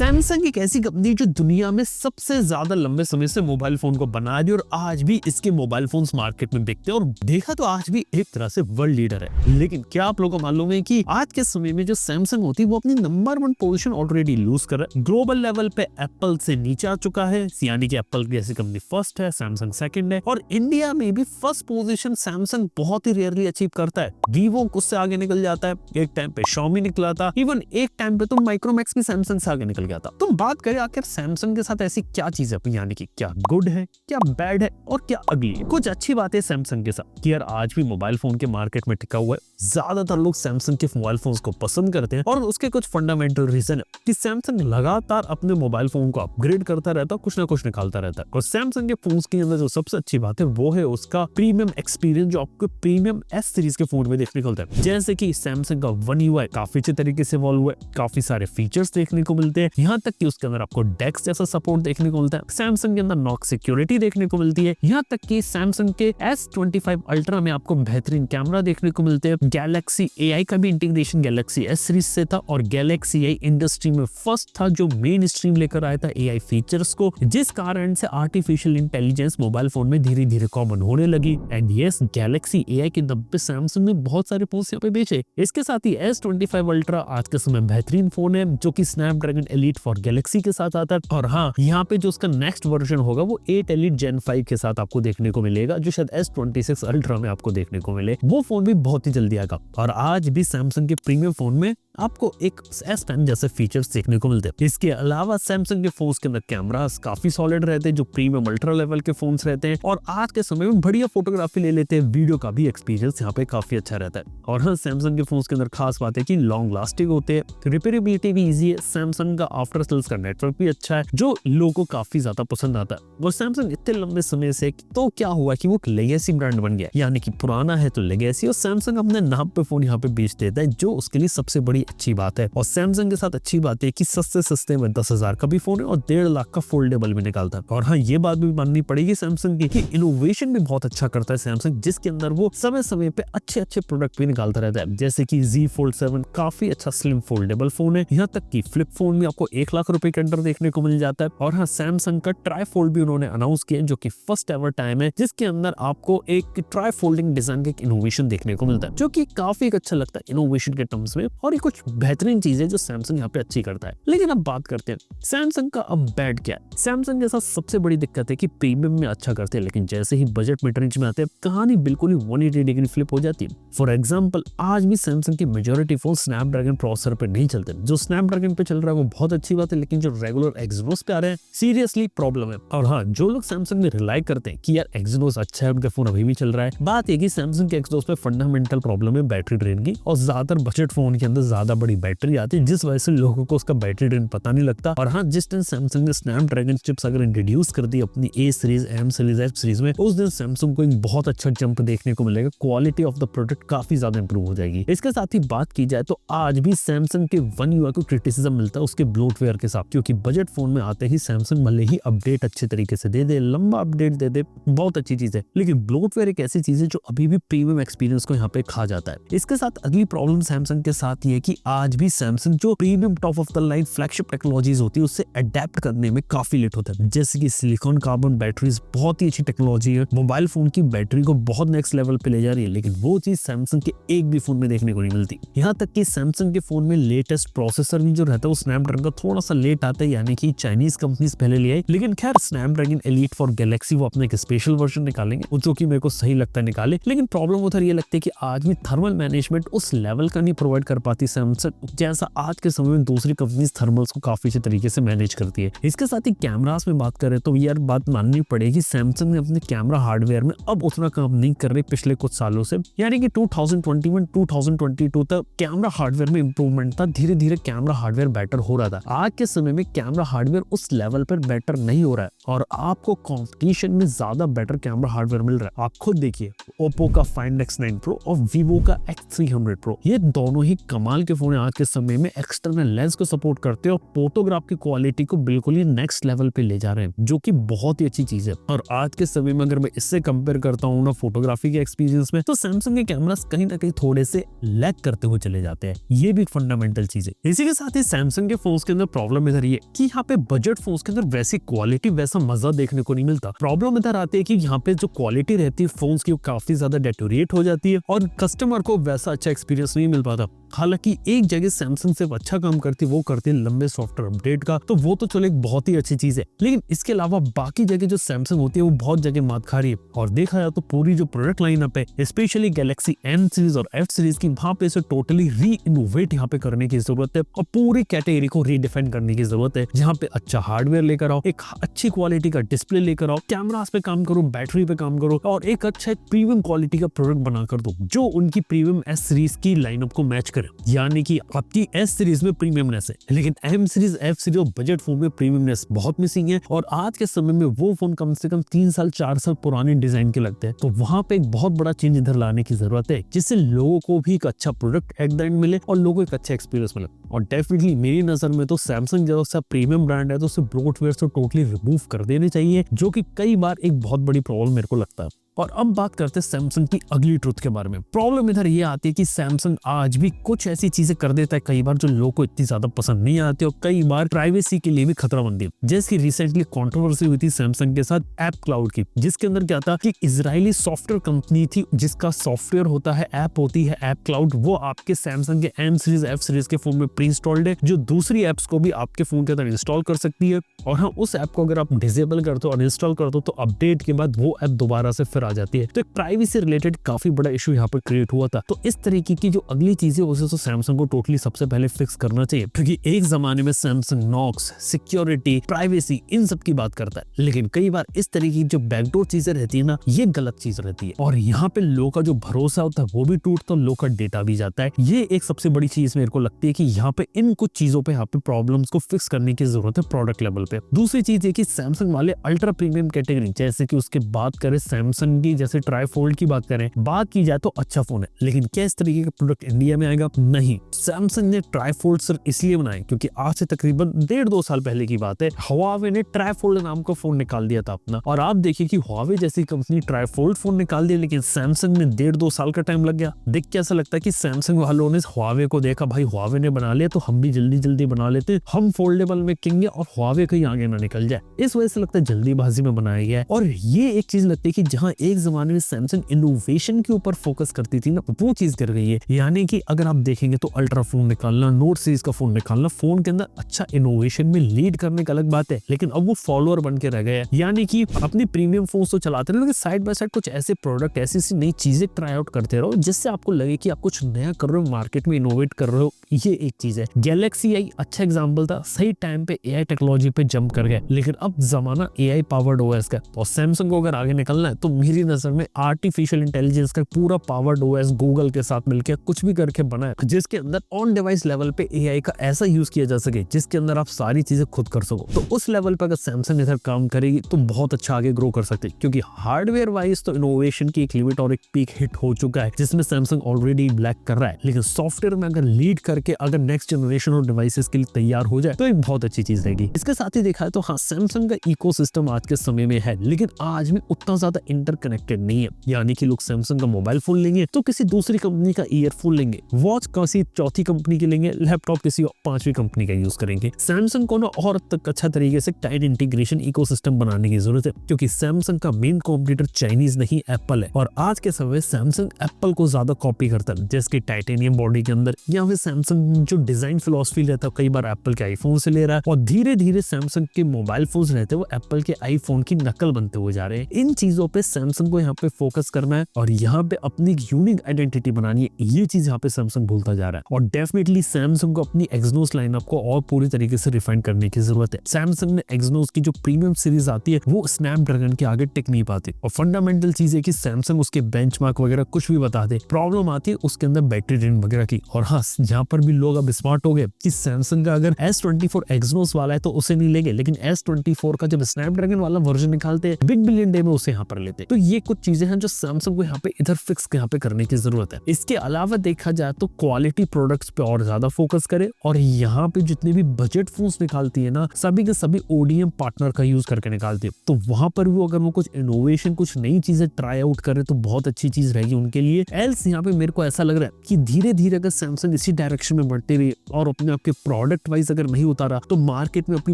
Samsung एक ऐसी company जो दुनिया में सबसे ज्यादा लंबे समय से मोबाइल फोन को बना रही है और आज भी इसके मोबाइल फोन्स मार्केट में बिकते हैं और देखा तो आज भी एक तरह से वर्ल्ड लीडर है। लेकिन क्या आप लोगों को मालूम है कि आज के समय में जो सैमसंग होती है वो अपनी नंबर 1 पोजीशन ऑलरेडी लूज कर रहा है। ग्लोबल लेवल पे एप्पल से नीचे आ चुका है, यानी कि एप्पल की ऐसी कंपनी फर्स्ट है, सैमसंग सेकंड है और इंडिया में भी फर्स्ट पोजीशन सैमसंग बहुत ही रेयरली अचीव करता है। वीवो उससे आगे निकल जाता है, एक टाइम पे Xiaomi निकला था, इवन एक टाइम पे तो माइक्रोमैक्स भी सैमसंग से आगे निकल गया था। तो बात करें आखिर सैमसंग के साथ ऐसी क्या चीज है, यानी कि क्या गुड है, क्या बैड है और क्या अगली है। कुछ अच्छी बातें सैमसंग के साथ कि यार आज भी मोबाइल फोन के मार्केट में टिका हुआ है। ज्यादातर लोग सैमसंग के मोबाइल फोन्स को पसंद करते हैं और उसके कुछ फंडामेंटल रीजन है कि सैमसंग लगातार अपने मोबाइल फोन को अपग्रेड करता रहता है, कुछ ना कुछ निकालता रहता है। और सैमसंग के फोन्स के अंदर जो सबसे अच्छी बात है वो है उसका प्रीमियम एक्सपीरियंस, जो आपको प्रीमियम एस सीरीज के फोन में देखने को मिलता है। जैसे कि सैमसंग का One UI काफी अच्छे तरीके से इवॉल्व हुआ है, काफी सारे फीचर्स देखने को मिलते हैं, यहाँ तक कि उसके अंदर आपको डेक्स जैसा सपोर्ट देखने को मिलता है। सैमसंग के अंदर नॉक सिक्योरिटी देखने को मिलती है, यहाँ तक कि सैमसंग के S25 अल्ट्रा में आपको बेहतरीन कैमरा देखने को मिलते हैं। गैलेक्सी AI का भी इंटीग्रेशन गैलेक्सी S सीरीज से था और गैलेक्सी AI इंडस्ट्री में फर्स्ट था जो मेन स्ट्रीम लेकर आया था AI फीचर्स को, जिस कारण से आर्टिफिशियल इंटेलिजेंस मोबाइल फोन में धीरे धीरे कॉमन होने लगी। एंड यस, गैलेक्सी AI के दम पे सैमसंग ने बहुत सारे फोन यहाँ पे बेचे। इसके साथ ही S25 अल्ट्रा आज के समय बेहतरीन फोन है जो कि स्नैपड्रैगन एलीट फॉर गैलेक्सी के साथ आता है। और हाँ, यहाँ पे जो उसका नेक्स्ट वर्जन होगा वो 8 एलीट Gen 5 के साथ आपको देखने को मिलेगा, जो शायद S26 अल्ट्रा में आपको देखने को मिले। वो फोन भी बहुत ही जल्दी आएगा। और आज भी सैमसंग के प्रीमियम फोन में आपको एक S10 जैसे फीचर्स देखने को मिलते हैं। इसके अलावा सैमसंग के फोन्स के अंदर कैमरास काफी सॉलिड रहते हैं, जो प्रीमियम अल्ट्रा लेवल के फोन्स रहते हैं और आज के समय में बढ़िया फोटोग्राफी ले लेते हैं। वीडियो का भी एक्सपीरियंस यहाँ पे काफी अच्छा रहता है। और हाँ, सैमसंग के फोन्स के अंदर खास बात है कि लॉन्ग लास्टिंग होते हैं, रिपेयरेबिलिटी भी इजी है, सैमसंग का आफ्टर सेल्स का नेटवर्क भी अच्छा है जो लोगों को काफी ज्यादा पसंद आता है। और सैमसंग इतने लंबे समय से तो क्या हुआ कि वो लेगेसी ब्रांड बन गया, यानी कि पुराना है तो लेगेसी, और सैमसंग अपने नाम पे फोन यहाँ पे बेच देता है, जो उसके लिए सबसे बड़ी अच्छी बात है। और सैमसंग के साथ अच्छी बात है कि सस्ते में 10,000 का भी फोन है और 1.5 लाख का फोल्डेबल भी निकालता है। और हाँ, ये बात भी माननी पड़ेगी सैमसंग की कि इनोवेशन भी बहुत अच्छा करता है सैमसंग, जिसके अंदर वो समय समय पे अच्छे प्रोडक्ट भी निकालता रहता है। जैसे कि Z Fold 7 काफी अच्छा स्लिम फोल्डेबल फोन है, यहाँ तक कि फ्लिप फोन भी आपको 1 लाख रुपए के अंदर देखने को मिल जाता है। और हाँ, सैमसंग का ट्राई फोल्ड भी उन्होंने अनाउंस किया जो कि फर्स्ट एवर टाइम है, जिसके अंदर आपको एक ट्राई फोल्डिंग डिजाइन का एक इनोवेशन देखने को मिलता है, जो कि काफी अच्छा लगता है इनोवेशन के टर्म्स में। और ये कुछ बेहतरीन चीजें जो सैमसंग यहाँ पे अच्छी करता है। लेकिन अब बात करते हैं सैमसंग का अब बैड क्या है। सैमसंग के साथ सबसे बड़ी दिक्कत है कि प्रीमियम में अच्छा करते हैं, लेकिन जैसे ही बजट मिड रेंज में आते हैं कहानी बिल्कुल ही 180 डिग्री फ्लिप हो जाती है। फॉर एग्जांपल, आज भी सैमसंग की मेजॉरिटी फोन स्नैपड्रैगन प्रोसेसर पे नहीं चलते। जो स्नैपड्रैगन पे चल रहा है वो बहुत अच्छी बात है, लेकिन जो रेगुलर एक्सिनोस पे आ रहे हैं सीरियसली प्रॉब्लम है। और हाँ, जो लोग सैमसंग में रिलाई करते हैं कि यार एक्सिनोस अच्छा है, उनका फोन अभी भी चल रहा है, बात है कि सैमसंग के एक्सिनोस पे फंडामेंटल प्रॉब्लम है बैटरी ड्रेन की, और ज्यादातर बजट फोन के अंदर ज्यादा बड़ी बैटरी आती है, जिस वजह से लोगों को उसका बैटरी ड्रेन पता नहीं लगता। और हाँ, जिस दिन सैमसंग ने स्नैपड्रैगन चिप्स अगर इंट्रोड्यूस कर दी अपनी A series, M series, F series में, उस दिन सैमसंग को एक बहुत अच्छा जंप देखने को मिलेगा, क्वालिटी ऑफ द प्रोडक्ट काफी ज्यादा इंप्रूव हो जाएगी। इसके साथ ही बात की जाए तो आज भी सैमसंग के One UI को क्रिटिसिज्म मिलता है उसके ब्लोटवेयर के साथ, क्योंकि बजट फोन में आते ही सैमसंग भले ही अपडेट अच्छे तरीके से दे दे, लंबा अपडेट दे दे, बहुत अच्छी चीज है, लेकिन ब्लोटवेयर एक ऐसी चीज है जो अभी भी प्रीमियम एक्सपीरियंस को यहाँ पे खा जाता है। इसके साथ अगली प्रॉब्लम सैमसंग के साथ ये है कि आज भी सैमसंग जो premium top of the line flagship technologies होती है उससे अडेप्ट करने में काफी लेट होता है। जैसे कि सिलिकॉन कार्बन बैटरीज बहुत ही अच्छी टेक्नोलॉजी है, मोबाइल फोन की बैटरी को बहुत नेक्स्ट लेवल पे ले जा रही है, लेकिन वो चीज सैमसंग के एक भी फोन में देखने को नहीं मिलती। यहाँ तक कि सैमसंग के फोन में लेटेस्ट प्रोसेसर भी जो रहता है वो स्नैपड्रैगन का थोड़ा सा लेट आता है, यानी कि चाइनीज कंपनीज पहले ले आई। लेकिन खैर, स्नैपड्रैगन एलीट फॉर गैलेक्सी वो अपने एक स्पेशल वर्जन निकालेंगे, जो कि मेरे को सही लगता है निकाले। लेकिन प्रॉब्लम उधर ये लगती है कि आज भी थर्मल मैनेजमेंट उस लेवल का नहीं प्रोवाइड कर पाती सैमसंग, जैसा आज के समय में दूसरी कंपनीज थर्मल्स को काफी अच्छे तरीके से मैनेज करती है। इसके साथ ही कैमरास में बात करें तो यार बात माननी पड़ेगी, सैमसंग ने अपने कैमरा हार्डवेयर में अब उतना काम नहीं कर रही पिछले कुछ सालों से, यानी कि 2021-2022 तक कैमरा हार्डवेयर में इंप्रूवमेंट था, धीरे धीरे कैमरा हार्डवेयर बेटर हो रहा था। आज के समय में कैमरा हार्डवेयर उस लेवल पर बेटर नहीं हो रहा है, और आपको कंपटीशन में ज्यादा बेटर कैमरा हार्डवेयर मिल रहा है। आप खुद देखिए, ओप्पो का Find X9 Pro और वीवो का X300 Pro, ये दोनों ही कमाल के फोन है। आज के समय में एक्सटर्नल लेंस को सपोर्ट करते हैं और फोटोग्राफ की क्वालिटी को बिल्कुल ही नेक्स्ट लेवल पे ले जा रहे हैं, जो कि बहुत ही अच्छी चीज है। और आज के समय में अगर मैं इससे कंपेयर करता हूँ ना फोटोग्राफी के एक्सपीरियंस में, तो सैमसंग के कैमरास कहीं ना कहीं थोड़े से लैग करते हुए चले जाते हैं। ये भी एक फंडामेंटल चीज है। इसी के साथ ही सैमसंग के फोन्स के अंदर प्रॉब्लम इधर ये कि यहाँ पे बजट फोन्स के अंदर वैसी क्वालिटी, वैसा मजा देखने को नहीं मिलता। प्रॉब्लम इधर आती है कि यहाँ पे जो क्वालिटी रहती है फोन्स की, वो काफी ज्यादा डेटोरिएट हो जाती है और कस्टमर को वैसा अच्छा एक्सपीरियंस नहीं मिल पाता। हालांकि एक जगह सैमसंग सिर्फ अच्छा काम करती है, वो करती है लंबे सॉफ्टवेयर अपडेट का, तो वो तो चलो एक बहुत ही अच्छी चीज है। लेकिन इसके अलावा बाकी जगह जो सैमसंग होती है वो बहुत जगह मात खा रही है। और देखा जाए तो पूरी जो प्रोडक्ट लाइनअप है, स्पेशली गैलेक्सी M सीरीज और F सीरीज की, वहां पे इसे टोटली री इनोवेट यहाँ पे करने की जरूरत है और पूरी कैटेगरी को रीडिफाइन करने की जरूरत है। जहाँ पे अच्छा हार्डवेयर लेकर आओ, एक अच्छी क्वालिटी का डिस्प्ले लेकर आओ, कैमरास पे काम करो, बैटरी पे काम करो और एक अच्छा प्रीमियम क्वालिटी का प्रोडक्ट बनाकर दो जो उनकी प्रीमियम S सीरीज की लाइनअप को मैच करे। यानी कि आपकी S सीरीज में प्रीमियमनेस है, लेकिन M सीरीज, F सीरीज और बजट फोन में प्रीमियमनेस बहुत मिसिंग है। और आज के समय में वो फोन कम से कम 3 साल 4 साल पुराने डिजाइन के लगते हैं। तो वहां पे एक बहुत बड़ा चेंज इधर लाने की जरूरत है, जिससे लोगों को भी एक अच्छा प्रोडक्ट एट द एंड मिले और लोगों को एक अच्छा एक्सपीरियंस मिले। और डेफिनेटली मेरी नजर में तो सैमसंग जैसा प्रीमियम ब्रांड है तो उसे ब्लोटवेयर से टोटली रिमूव कर देने चाहिए, जो कि कई बार एक बहुत बड़ी प्रॉब्लम मेरे को लगता है। और अब बात करते हैं सैमसंग की अगली ट्रुथ के बारे में। प्रॉब्लम इधर ये आती है कि सैमसंग आज भी कुछ ऐसी चीजें कर देता है कई बार जो लोगों को इतनी ज्यादा पसंद नहीं आती और कई बार प्राइवेसी के लिए भी खतरा बनती है। जैसे रिसेंटली कंट्रोवर्सी हुई थी सैमसंग के साथ ऐप क्लाउड की, जिसके अंदर क्या था कि इजरायली सॉफ्टवेयर कंपनी थी जिसका सॉफ्टवेयर होता है, ऐप होती है ऐप क्लाउड, वो आपके सैमसंग के M सीरीज, F सीरीज के फोन में प्री इंस्टॉल्ड है, जो दूसरी एप्स को भी आपके फोन के अंदर इंस्टॉल कर सकती है। और हाँ, उस ऐप को अगर आप डिसेबल कर दो और इंस्टॉल कर दो तो अपडेट के बाद वो ऐप दोबारा से फिर आ जाती है। तो एक प्राइवेसी रिलेटेड काफी बड़ा इशू यहाँ पर क्रिएट हुआ था। तो इस तरीके की जो अगली चीजें उसे तो सैमसंग को टोटली सबसे पहले फिक्स करना चाहिए, क्योंकि एक जमाने में सैमसंग नॉक्स, सिक्योरिटी, प्राइवेसी इन सब की बात करता है, लेकिन कई बार इस तरीके की जो बैकडोर चीजें रहती है ना, ये गलत चीज रहती है और यहाँ पे लोगों का जो भरोसा होता है वो भी टूटता है, लोगों का डेटा भी जाता है। ये एक सबसे बड़ी चीज मेरे को लगती है कि यहाँ पे इन कुछ चीजों पे यहाँ पे प्रॉब्लम्स को फिक्स करने की जरूरत है प्रोडक्ट लेवल पे। दूसरी चीज ये कि सैमसंग वाले अल्ट्रा प्रीमियम कैटेगरी, जैसे कि उसके बात करें सैमसंग की, जैसे ट्राईफोल्ड की बात करें, बात की जाए तो अच्छा फोन है, लेकिन क्या इस तरीके का प्रोडक्ट इंडिया में आएगा? नहीं। सैमसंग ने ट्राईफोल्ड सिर्फ इसलिए बनाए क्योंकि आज से तकरीबन 1.5-2 साल पहले की बात है, हुआवे ने ट्राईफोल्ड नाम का फोन निकाल दिया था अपना। और आप देखिए कि हुआवे जैसी कंपनी ट्राईफोल्ड फोन निकाल दिया, लेकिन सैमसंग ने 1.5-2 साल का टाइम लग गया। देख के ऐसा लगता है कि सैमसंग वालों ने हुआवे को देखा, भाई हुआवे ने बना लिया तो हम भी जल्दी जल्दी बना लेते, हम फोल्डेबल में किंग है और हुआवे कहीं आगे ना निकल जाए। इस वजह से लगता है जल्दीबाजी में बनाया गया है। और ये एक चीज लगती है कि जहां एक जमाने में सैमसंग इनोवेशन के ऊपर फोकस करती थी ना, वो चीज कर गई है। यानी कि अगर आप देखेंगे तो अल्ट्रा फोन निकालना, नोट सीरीज का फोन निकालना, फोन के अंदर अच्छा इनोवेशन में लीड करने का अलग बात है, लेकिन अब वो फॉलोअर बन के रह गए हैं। यानी कि अपनी प्रीमियम फोन तो चलाते रहे, लेकिन साइड बाय साइड कुछ ऐसे प्रोडक्ट, ऐसी नई चीजें ट्राई आउट करते रहो जिससे आपको लगे कि आप कुछ नया कर रहे हो, मार्केट में इनोवेट कर रहे हो। ये एक चीज है। गैलेक्सी आई अच्छा एग्जांपल था, सही टाइम पे एआई टेक्नोलॉजी पे जंप कर गए, लेकिन अब जमाना एआई पावर्ड ओएस का, और सैमसंग को अगर आगे निकलना है तो मेरी नजर में आर्टिफिशियल इंटेलिजेंस का पूरा पावर्ड ओएस गूगल के साथ मिलकर कुछ भी करके बना है, जिसके अंदर ऑन डिवाइस लेवल पे एआई का ऐसा यूज किया जा सके जिसके अंदर आप सारी चीजें खुद कर सको। तो उस लेवल पर अगर सैमसंग इधर काम करेगी तो बहुत अच्छा आगे ग्रो कर सकते हैं, क्योंकि हार्डवेयर वाइज तो इनोवेशन की एक लिमिट और एक पीक हिट हो चुका है, जिसमें सैमसंग ऑलरेडी ब्लैक कर रहा है। लेकिन सॉफ्टवेयर में अगर लीड करके अगर नेक्स्ट जनरेशन और डिवाइसेस के लिए तैयार हो जाए तो एक बहुत अच्छी चीज रहेगी। इसके साथ ही देखा है तो हाँ, सैमसंग का इकोसिस्टम आज के समय में है, लेकिन आज में उतना ज्यादा इंटरकनेक्टेड नहीं है। यानी कि लोग सैमसंग का मोबाइल फोन लेंगे तो किसी दूसरी कंपनी का ईयरफोन लेंगे, वॉच किसी चौथी कंपनी की लेंगे, लैपटॉप किसी 5वीं कंपनी का यूज करेंगे। सैमसंग को ना और तक अच्छा तरीके से टाइट इंटीग्रेशन इकोसिस्टम बनाने की जरूरत है, क्योंकि सैमसंग का मेन कॉम्पिटिटर चाइनीज नहीं एप्पल है, और आज के समय सैमसंग एप्पल को ज्यादा कॉपी करता है, जैसे टाइटेनियम बॉडी के अंदर, या फिर सैमसंग जो डिजाइन फिलॉसफी रहता है कई बार एप्पल के आईफोन से ले रहा है, और धीरे धीरे सैमसंग के मोबाइल फोन रहते हैं वो एप्पल के आईफोन की नकल बनते हुए जा रहे हैं। इन चीजों पे सैमसंग सैमसंग को यहाँ पे फोकस करना है और यहाँ पे अपनी यूनिक आइडेंटिटी बनानी है। ये चीज यहाँ पे सैमसंग भूलता जा रहा है और डेफिनेटली सैमसंग को अपनी एक्सनोस लाइनअप को और पूरी तरीके से रिफाइन करने की जरूरत है। सैमसंग ने एक्सनोस की जो प्रीमियम सीरीज आती है वो स्नैपड्रैगन के आगे टिक नहीं पाती और फंडामेंटल चीज है कि सैमसंग उसके बेंचमार्क वगैरह कुछ भी बता दे, प्रॉब्लम आती है उसके अंदर बैटरी ड्रेन वगैरह की। और हाँ, जहाँ पर भी लोग अब स्मार्ट हो गए कि सैमसंग का अगर S24 एक्सनोस वाला है तो उसे नहीं लेंगे, लेकिन S24 का जब स्नैपड्रैगन वाला वर्जन निकालते हैं बिग बिलियन डे में उसे यहाँ पर लेते हैं। तो ये कुछ चीजें हैं जो सैमसंग को यहाँ पे इधर फिक्स यहाँ पे करने की जरूरत है। इसके अलावा देखा जाए तो क्वालिटी प्रोडक्ट्स पे और ज्यादा फोकस करे और यहाँ पे जितने भी बजट फोन्स निकालती है ना, सभी के सभी ODM पार्टनर का यूज करके निकालती है। तो वहां पर भी अगर वो कुछ इनोवेशन, कुछ नई चीजें ट्राई आउट करे तो बहुत अच्छी चीज रहेगी उनके लिए। एल्स यहाँ पे मेरे को ऐसा लग रहा है कि धीरे धीरे अगर सैमसंग इसी डायरेक्शन में बढ़ती रही और अपने आपके प्रोडक्ट वाइज अगर नहीं उतारा तो मार्केट में अपनी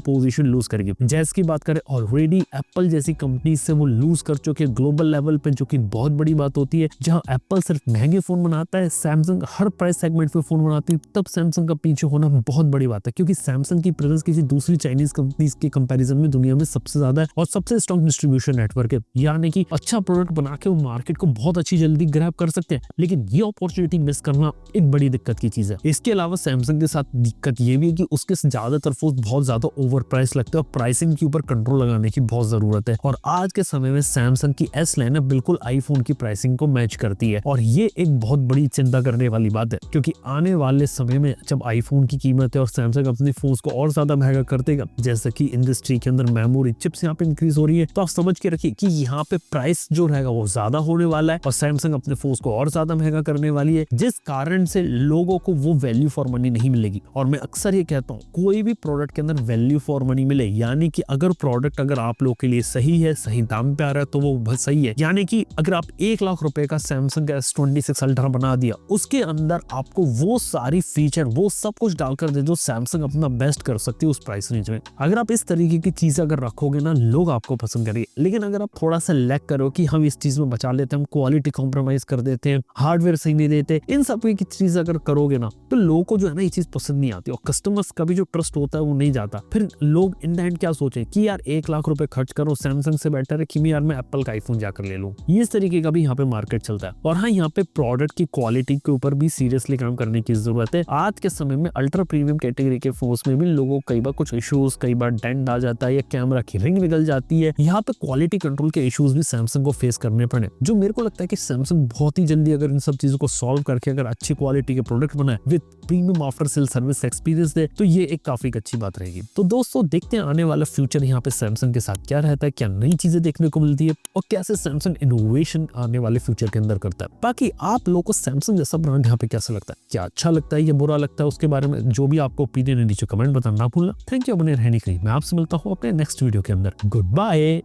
पोजीशन लूज करेगी। जैस की बात करें ऑलरेडी एप्पल जैसी कंपनी से वो लूज कर चुके ग्लोबल लेवल पे, जो कि बहुत बड़ी बात होती है। जहां एप्पल सिर्फ महंगे फोन बनाता है, सैमसंग हर प्राइस सेगमेंट पे फोन बनाती है, तब सैमसंग का पीछे होना बहुत बड़ी बात है क्योंकि सैमसंग की प्रेजेंस किसी दूसरी चाइनीज कंपनीज के कंपैरिजन में दुनिया में सबसे ज्यादा है और सबसे स्ट्रॉन्ग डिस्ट्रीब्यूशन नेटवर्क है। यानी कि अच्छा प्रोडक्ट बना के वो मार्केट को बहुत अच्छी जल्दी ग्रैब कर सकते हैं, लेकिन ये अपॉर्चुनिटी मिस करना एक बड़ी दिक्कत की चीज है। इसके अलावा सैमसंग के साथ दिक्कत ये भी है कि उसके ज्यादातर फोन बहुत ज्यादा ओवर प्राइस लगते हैं और प्राइसिंग के ऊपर कंट्रोल लगाने की बहुत जरूरत है। और आज के समय में सैमसंग की S लाइनअप बिल्कुल आईफोन की प्राइसिंग को मैच करती है और ये एक बहुत बड़ी चिंता करने वाली बात है क्योंकि आने वाले समय में जब आईफोन की कीमत है और सैमसंग अपने फोन्स को और ज्यादा महंगा कर देगा, जैसे कि इंडस्ट्री के अंदर मेमोरी चिप्स यहाँ पे इंक्रीज हो रही है, तो आप समझ के रखिए कि यहाँ पे प्राइस जो रहेगा वो ज्यादा होने वाला है और सैमसंग अपने फोन्स को और ज्यादा महंगा करने वाली है, जिस कारण से लोगों को वो वैल्यू फॉर मनी नहीं मिलेगी। और मैं अक्सर ये कहता हूँ कोई भी प्रोडक्ट के अंदर वैल्यू फॉर मनी मिले, यानी कि अगर प्रोडक्ट अगर आप लोग के लिए सही है, सही दाम पे आ रहा है तो वो बहुत सही है। यानी कि अगर आप 1 लाख रुपए का सैमसंग का S26 अल्ट्रा बना दिया, उसके अंदर आपको वो सारी फीचर वो सब कुछ डालकर दे जो सैमसंग अपना बेस्ट कर सकती है उस प्राइस रेंज में। अगर आप इस तरीके की चीजें अगर रखोगे ना, लोग आपको पसंद करेंगे। लेकिन अगर आप थोड़ा सा लैग करो कि हम इस चीज में बचा लेते हैं, हम क्वालिटी कॉम्प्रोमाइज कर देते हैं, हार्डवेयर सही नहीं देते, इन सब की चीज अगर करोगे ना तो लोगों को जो है ना ये चीज पसंद नहीं आती और कस्टमर्स का भी जो ट्रस्ट होता है वो नहीं जाता। फिर लोग इन द एंड क्या सोचे कि यार 1 लाख रुपए खर्च करो, सैमसंग से बेटर है कि यार मैं एप्पल का आईफोन जाकर ले लूं। ये इस तरीके का भी यहाँ पे मार्केट चलता है। और हाँ, यहाँ पे प्रोडक्ट की क्वालिटी के ऊपर भी सीरियसली काम करने की जरूरत है। आज के समय में अल्ट्रा प्रीमियम कैटेगरी के फोन्स में भी लोगों को कई बार कुछ इश्यूज, कई बार डेंट आ जाता है या कैमरा की रिंग निकल जाती है। यहाँ पे क्वालिटी कंट्रोल के इश्यूज भी सैमसंग को फेस करने पड़े, जो मेरे को लगता है कि सैमसंग बहुत ही जल्दी अगर इन सब चीजों को सॉल्व करके अगर अच्छी क्वालिटी के प्रोडक्ट बनाए with premium after sale service experience दे तो ये एक काफी अच्छी बात रहेगी। तो दोस्तों देखते हैं आने वाला फ्यूचर यहाँ पे सैमसंग के साथ क्या रहता है, क्या नई चीजें देखने को मिलती है और कैसे सैमसंग इनोवेशन आने वाले फ्यूचर के अंदर करता है। बाकी आप लोगों को सैमसंग जैसा ब्रांड यहाँ पे कैसा लगता है, क्या अच्छा लगता है या बुरा लगता है, उसके बारे में जो भी आपको ओपिनियन है नीचे कमेंट बताना ना भूलना। थैंक यू, बने रहने के लिए। मैं आपसे मिलता हूँ अपने नेक्स्ट वीडियो के अंदर। Good bye.